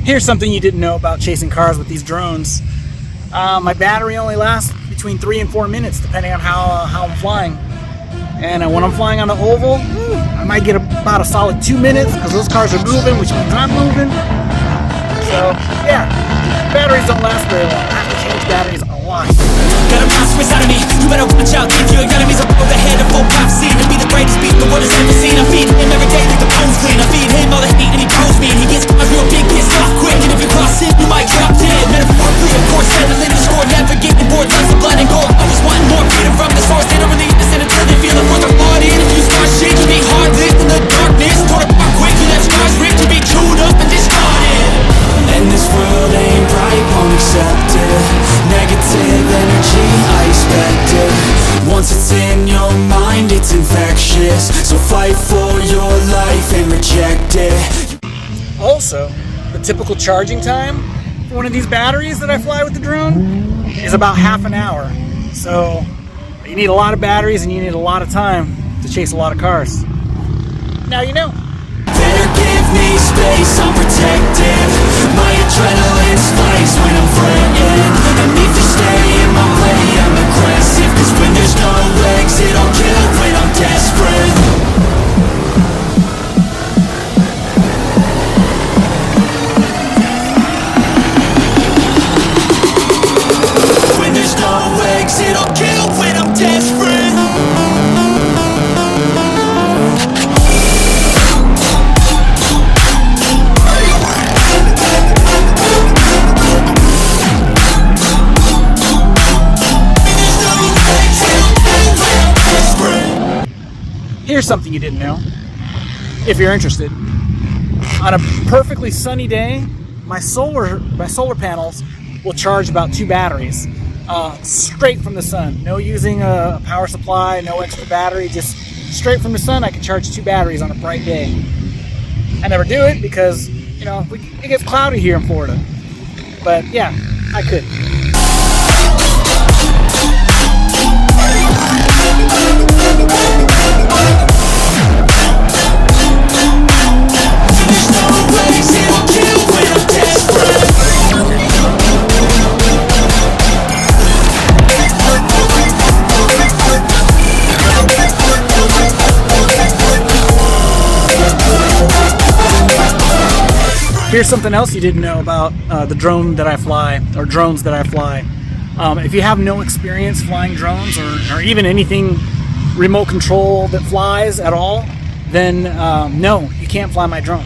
Here's something you didn't know about chasing cars with these drones. My battery only lasts between 3 and 4 minutes depending on how I'm flying. And when I'm flying on the oval, I might get about a solid 2 minutes because those cars are moving, which means I'm moving. So yeah, batteries don't last very long. I have to change batteries a lot. Got a monster inside of me, you better watch out. If your enemies are overhead of full prophecy, to be the greatest beast the world has ever seen. I feed him every day like the bones clean. I feed him all the hate and he calls me. And he gets cars real big, gets off quick. And if you cross him, you might drop dead. Metaphorically, of course, settling the score. Never getting bored, loves of blood and gore. Always wanting more freedom from the source. They don't really listen until they feel it. Worth their blood in. If you start shit, you be hard lived in the darkness. Torn apart quick, you left scars ripped. You be chewed up and discarded. And this world ain't right, won't accept it. Negative energy, I expect it. Once it's in your mind, it's infectious. So fight for your life and reject it. Also, the typical charging time for one of these batteries that I fly with the drone is about half an hour. So you need a lot of batteries and you need a lot of time to chase a lot of cars. Now you know. Better give me space, I'm protective. My adrenaline spikes when I'm threatened. And if you stay in my way, I'm aggressive. Cause when there's no exit, I'll kill when I'm desperate. When there's no exit, I'll kill when I'm desperate. Here's something you didn't know, if you're interested. On a perfectly sunny day, my solar panels will charge about 2 batteries, straight from the sun. No using a power supply, no extra battery, just straight from the sun. I can charge 2 batteries on a bright day. I never do it because, it gets cloudy here in Florida. But yeah, I could. Here's something else you didn't know about the drone that I fly, or drones that I fly. If you have no experience flying drones, or even anything remote control that flies at all, then no, you can't fly my drone.